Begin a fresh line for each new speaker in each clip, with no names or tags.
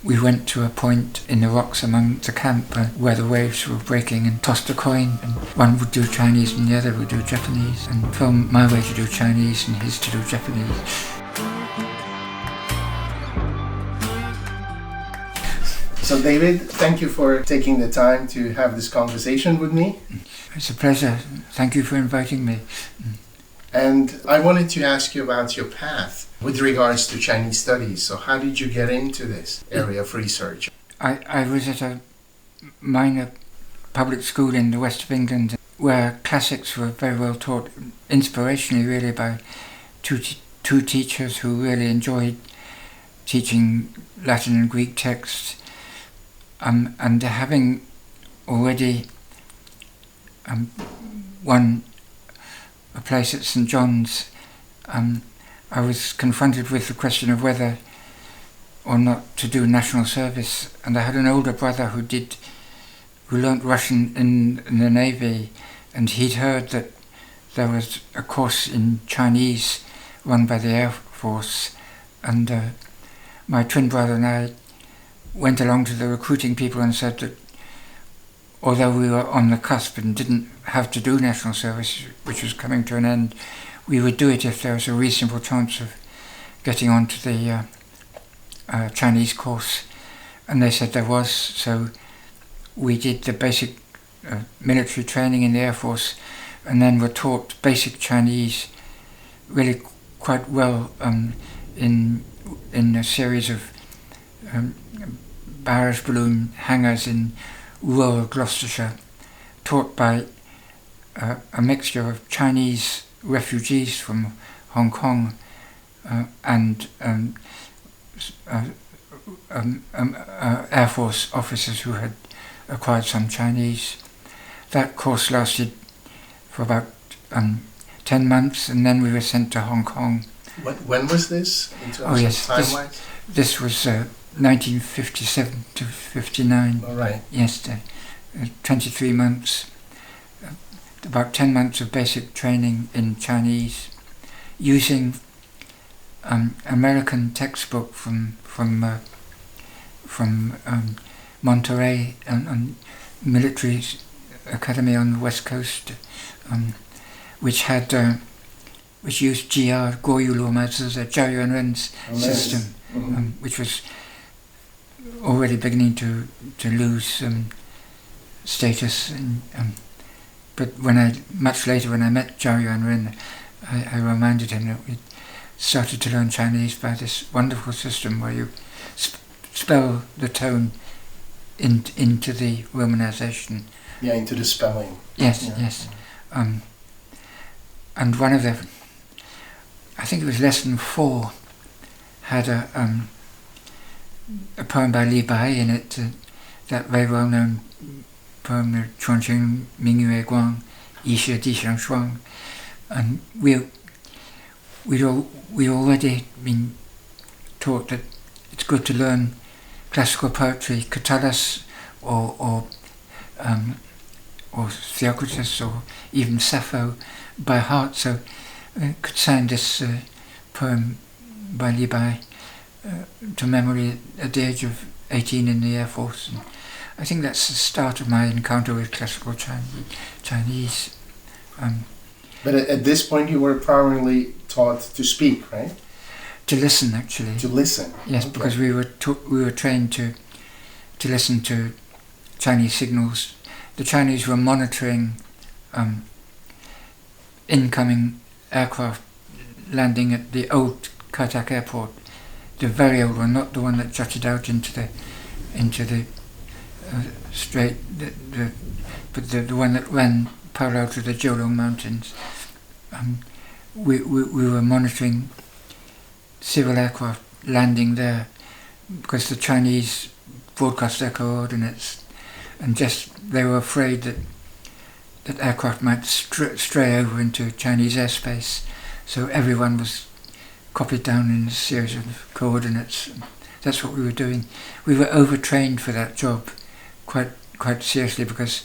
we went to a point in the rocks among the camp where the waves were breaking and tossed a coin, and one would do Chinese and the other would do Japanese, and film my way to do Chinese and his to do Japanese.
So David, thank you for taking the time to have this conversation with me.
It's a pleasure. Thank you for inviting me.
And I wanted to ask you about your path with regards to Chinese studies. So how did you get into this area of research?
I was at a minor public school in the west of England where classics were very well taught, inspirationally really, by two teachers who really enjoyed teaching Latin and Greek texts. And having already won a place at St John's, I was confronted with the question of whether or not to do national service, and I had an older brother who learnt Russian in the Navy, and he'd heard that there was a course in Chinese run by the Air Force, and my twin brother and I went along to the recruiting people and said that although we were on the cusp and didn't have to do national service, which was coming to an end, we would do it if there was a reasonable chance of getting onto the Chinese course. And they said there was, so we did the basic military training in the Air Force, and then were taught basic Chinese really quite well in a series of barrage balloon hangars in rural Gloucestershire, taught by a mixture of Chinese refugees from Hong Kong and Air Force officers who had acquired some Chinese. That course lasted for about 10 months, and then we were sent to Hong Kong.
When was this? In terms
oh yes,
of time-wise?
This was 1957 to 59.
All right.
Yes, 23 months. About 10 months of basic training in Chinese, using American textbook from Monterey and military academy on the west coast, which used GR Goyu Luoma's Zhao Yuanren's system, which was already beginning to lose status. But much later when I met Zhao Yuanren, I reminded him that we started to learn Chinese by this wonderful system where you spell the tone into the romanization.
Yeah, into the spelling.
Yes,
yeah.
Yes. And one of the, I think it was lesson 4, had a poem by Li Bai in it, that very well-known poem, the Chuanqing Mingyue Guang, Yishe Di Xiang Shuang. And we'd already been taught that it's good to learn classical poetry, Catullus or Theocritus or even Sappho by heart, so I could sign this poem by Li Bai to memory at the age of 18 in the Air Force. And I think that's the start of my encounter with classical Chinese.
But at this point you were primarily taught to speak, right?
To listen, actually.
To listen?
Yes, okay. Because we were trained to listen to Chinese signals. The Chinese were monitoring incoming aircraft landing at the old Kai-Tak airport, the very old one, not the one that jutted out into the strait, but the one that ran parallel to the Jiulong Mountains. We were monitoring civil aircraft landing there because the Chinese broadcast their coordinates, and they were afraid that aircraft might stray over into Chinese airspace, so everyone was copied down in a series of coordinates. That's what we were doing. We were overtrained for that job quite seriously, because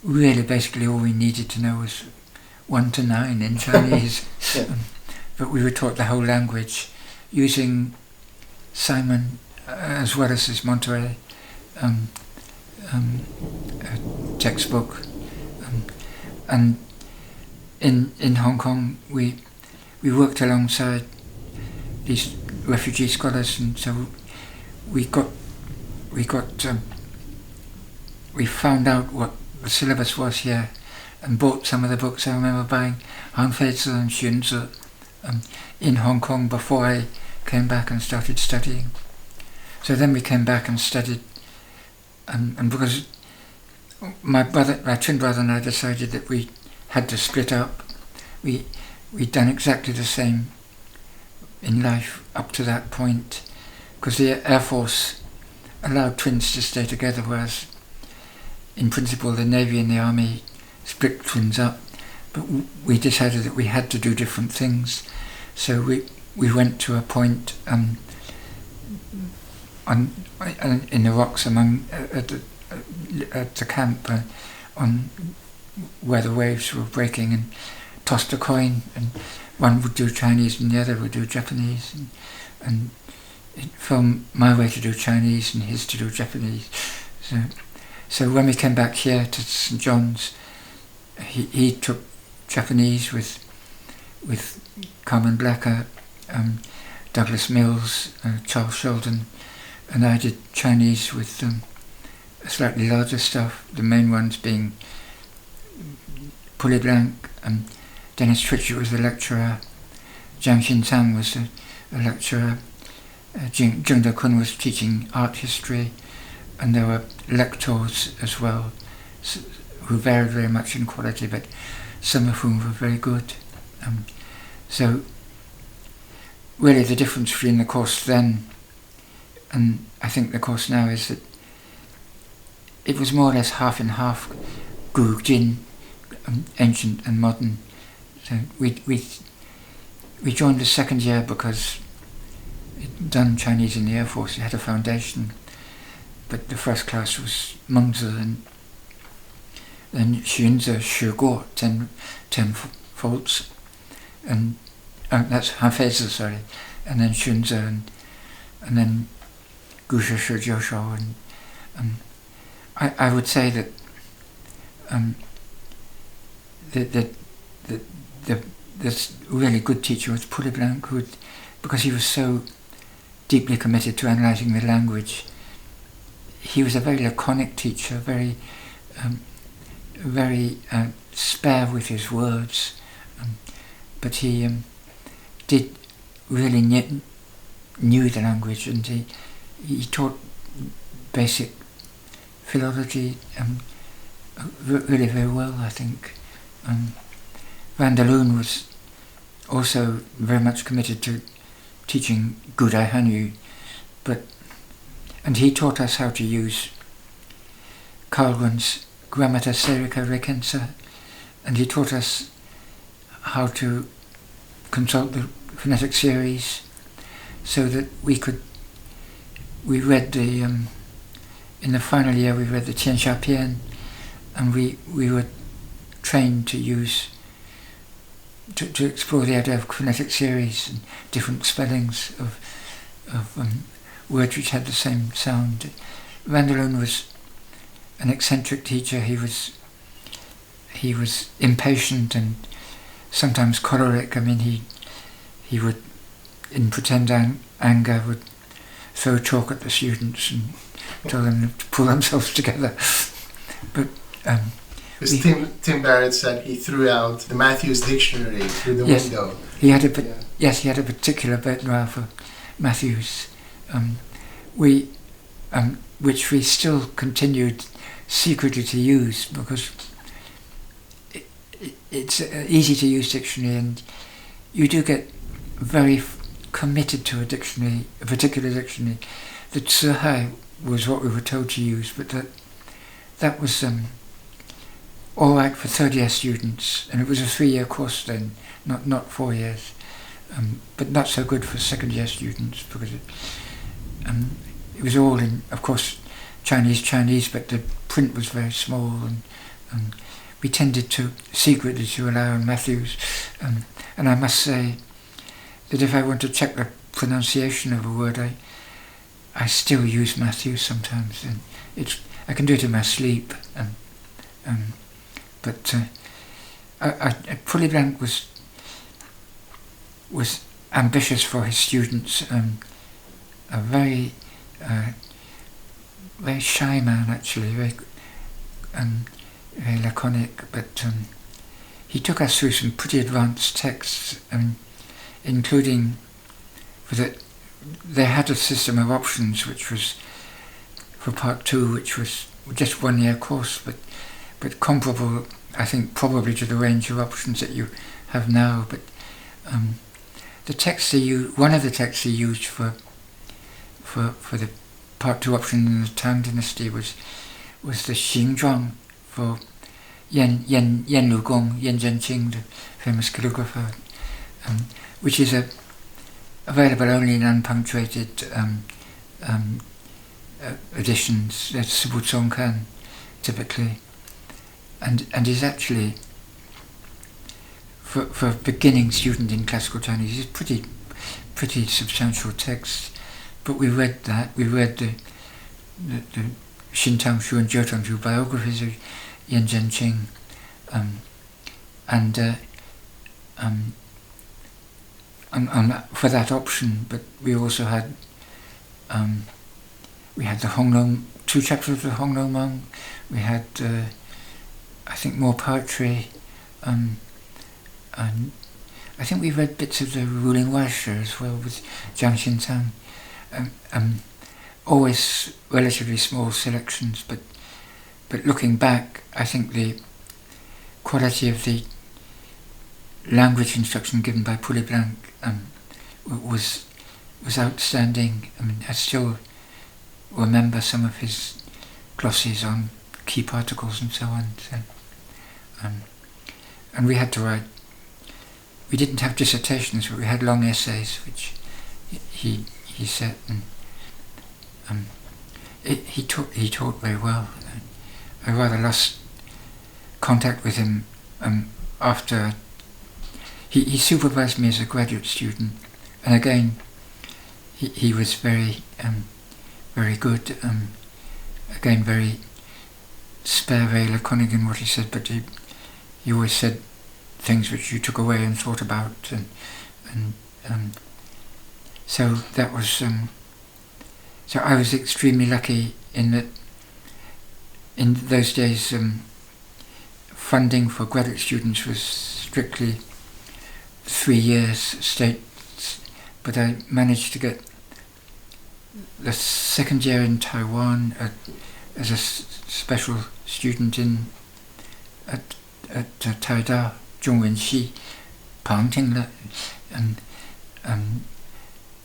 really basically all we needed to know was 1 to 9 in Chinese.
Yeah.
But we were taught the whole language using Simon as well as this Monterey textbook. And in Hong Kong, we worked alongside these refugee scholars, and so we found out what the syllabus was here, and bought some of the books. I remember buying Han Feizi and Xunzi in Hong Kong before I came back and started studying. So then we came back and studied, and because my twin brother and I decided that we had to split up, we'd done exactly the same in life up to that point, because the Air Force allowed twins to stay together, whereas in principle the Navy and the Army split twins up. But we decided that we had to do different things, so we went to a point in the rocks at the camp on where the waves were breaking, and tossed a coin, and one would do Chinese and the other would do Japanese, and it fell my way to do Chinese and his to do Japanese. So when we came back here to St. John's, he took Japanese with Carmen Blacker, Douglas Mills, Charles Sheldon, and I did Chinese with a slightly larger stuff, the main ones being Pulleyblank, Denis Twitchett was the lecturer, Jiang Xintang was a lecturer, Cheng Te-k'un was teaching art history, and there were lectors as well, who varied very much in quality, but some of whom were very good. So really the difference between the course then and I think the course now is that it was more or less half and half, Gu Jin, ancient and modern. So we joined the second year because we'd done Chinese in the Air Force, it had a foundation, but the first class was Mengzi and then Xunzi, Shiguo, 10 faults, and that's Han Feizi, sorry, and then Xunzi and then Gu Shi Shi Jiu Shou, and I would say that this really good teacher was Pulleyblank, because he was so deeply committed to analysing the language. He was a very laconic teacher, very spare with his words, but he did really knew the language, and he taught basic philology really very well, I think. Van der Loon was also very much committed to teaching Gudai Hanyu, and he taught us how to use Carlgren's Grammata Serica Recensa, and he taught us how to consult the phonetic series, so that we read in the final year we read the Tianxia Pian, and we were trained to explore the idea of phonetic series and different spellings of words which had the same sound. Van der Loon was an eccentric teacher. He was impatient and sometimes choleric. I mean, he would, in pretend anger, would throw chalk at the students and tell them to pull themselves together. But
as Tim Barrett said, he threw out the Matthews Dictionary through the window.
He had he had a particular bête noire for Matthews, which we still continued secretly to use, because it's an easy to use dictionary, and you do get very committed to a particular dictionary. The Zihai was what we were told to use, but that was all right for third-year students, and it was a 3-year course then, not 4 years, but not so good for second-year students, because it was all in, of course, Chinese, but the print was very small, and we tended to secretly to rely on Matthews, and I must say that if I want to check the pronunciation of a word, I still use Matthew sometimes, and I can do it in my sleep. But Pulleyblank was ambitious for his students. A very very shy man, actually, very laconic, but he took us through some pretty advanced texts, including they had a system of options, which was for part 2, which was just 1 year course, but comparable, I think, probably to the range of options that you have now. But the text one of the texts he used for the part 2 option in the Tang Dynasty was the Xingzhuang for Yan Lugong, Yan Zhenqing, the famous calligrapher, which is available only in unpunctuated editions. That's Sibu Zongkan, typically, and is actually for a beginning student in classical Chinese is pretty substantial text. But we read that. We read the Xintang Shu and Jiutang Shu biographies of Yan Zhenqing, for that option. But we also had the Hongnong, 2 chapters of the Hongnong Meng. We had I think more poetry, and I think we read bits of the Ruling Waisha as well with Jiang Xintang. Always relatively small selections, but looking back, I think the quality of the language instruction given by Pulleyblank was outstanding. I mean, I still remember some of his glosses on key particles and so on. So, and we had to write. We didn't have dissertations, but we had long essays, which he said, and he taught very well. I rather lost contact with him after he supervised me as a graduate student, and again he was very good. Again, very spare, very laconic in what he said, but he always said things which you took away and thought about, and so that was. So I was extremely lucky in that. In those days, funding for graduate students was strictly 3 years state, but I managed to get the second year in Taiwan as a special student at Taida, Zhongwenxi, Pangtingle, and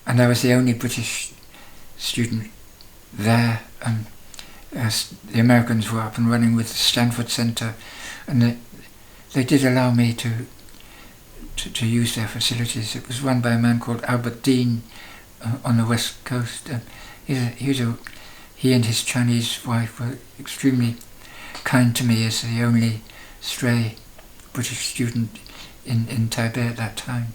I was the only British student there. As the Americans were up and running with the Stanford Center, and they did allow me to use their facilities. It was run by a man called Albert Dien on the west coast. He and his Chinese wife were extremely kind to me as the only stray British student in Taipei at that time.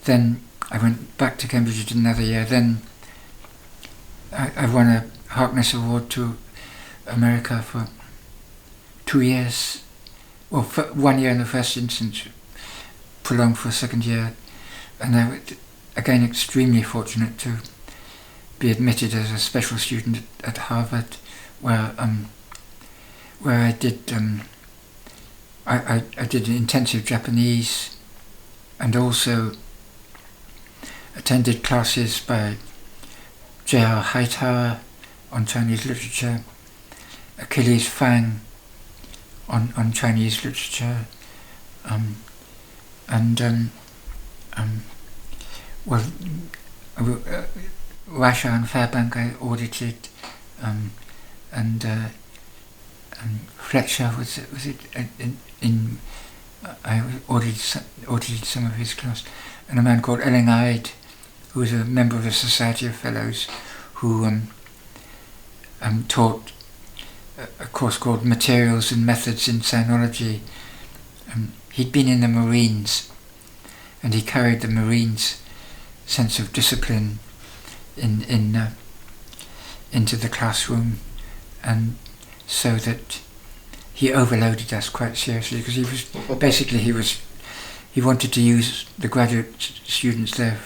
Then I went back to Cambridge, did another year. Then I won a Harkness Award to America for 2 years. Well, for 1 year in the first instance, prolonged for a second year, and I was again extremely fortunate to be admitted as a special student at Harvard, where I did I did intensive Japanese, and also attended classes by J.R. Hightower on Chinese literature, Achilles Fang on Chinese literature, Rasha and Fairbank I audited, and Fletcher was it in I audited some of his class, and a man called Elling Ide, who was a member of the Society of Fellows, who taught a course called Materials and Methods in Sinology. He'd been in the Marines, and he carried the Marines' sense of discipline into the classroom, and so that he overloaded us quite seriously, because he wanted to use the graduate students there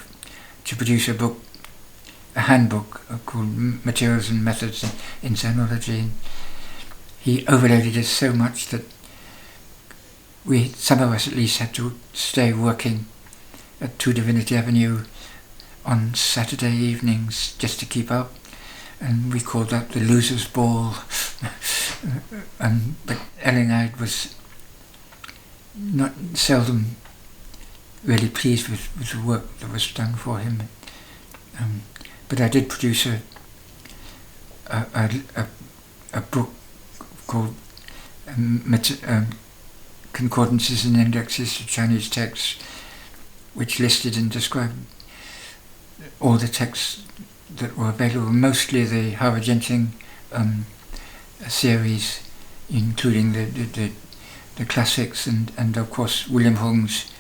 to produce a handbook called Materials and Methods in Xenology. And he overloaded us so much that some of us at least had to stay working at 2 Divinity Avenue on Saturday evenings just to keep up, and we called that the Losers' Ball. But Ellingham was not seldom really pleased with the work that was done for him. But I did produce a book called Concordances and Indexes to Chinese Texts, which listed and described all the texts that were available, mostly the Howard Jenting series, including the classics and of course William Hong's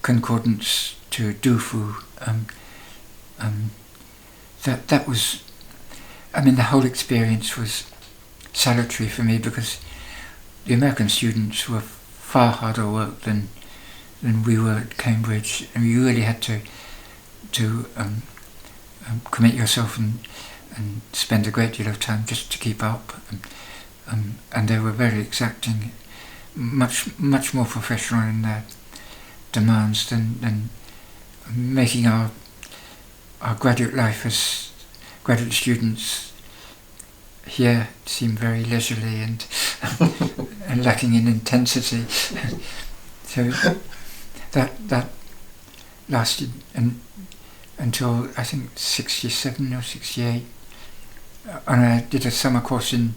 concordance to Dufu. That was, I mean, the whole experience was salutary for me, because the American students were far harder work than we were at Cambridge, and you really had to commit yourself and spend a great deal of time just to keep up, and they were very exacting, much more professional in their demands than making our graduate life as graduate students here seem very leisurely and and lacking in intensity. So that lasted until I think 67 or 68, and I did a summer course in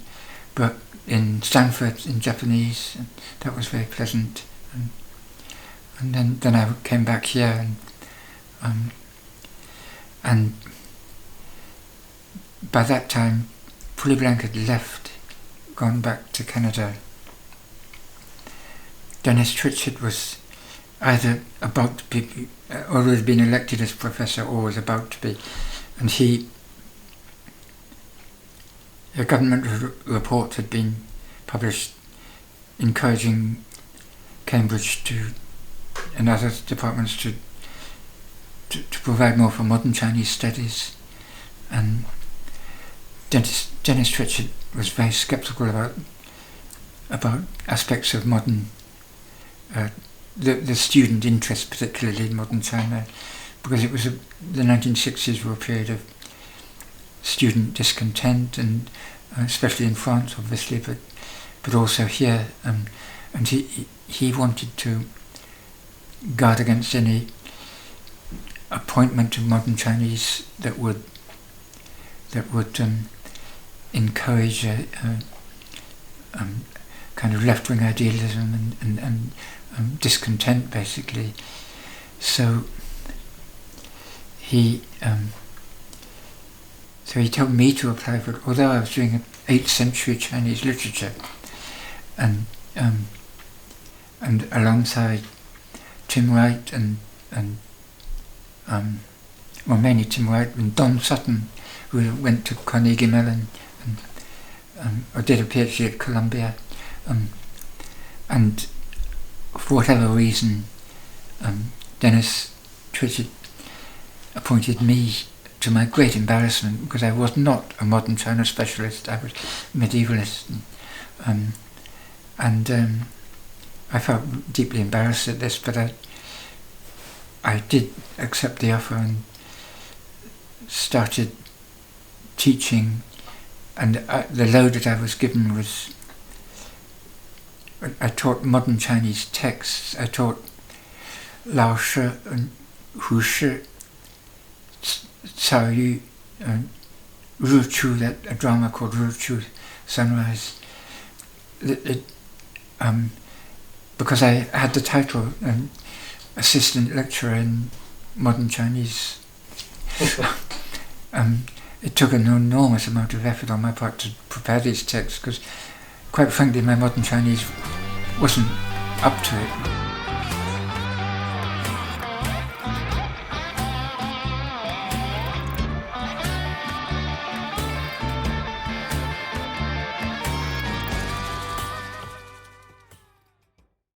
Stanford in Japanese, and that was very pleasant. And then I came back here, and by that time Pulleyblank had gone back to Canada. Denis Twitchett was either about to be, or had been elected as professor, or was about to be, and a government report had been published encouraging Cambridge and other departments to provide more for modern Chinese studies, and Denis Twitchett was very sceptical about aspects of modern, the student interest, particularly in modern China, because it was the 1960s were a period of student discontent, and especially in France, obviously, but also here, and he wanted to guard against any appointment of modern Chinese that would encourage a kind of left-wing idealism and discontent, basically. So he told me to apply for it, although I was doing 8th century Chinese literature, and alongside Tim Wright and mainly Tim Wright and Don Sutton, who went to Carnegie Mellon or did a PhD at Columbia, and for whatever reason, Denis Twitchett appointed me, to my great embarrassment, because I was not a modern China specialist, I was medievalist, and I felt deeply embarrassed at this, but I did accept the offer and started teaching, and the load that I was given was, I taught modern Chinese texts. I taught Lao Shi and Hu Shi, Cao Yu, Ru Chu, a drama called Ru Chu, Sunrise. Because I had the title assistant lecturer in modern Chinese. It took an enormous amount of effort on my part to prepare these texts, because quite frankly my modern Chinese wasn't up to it.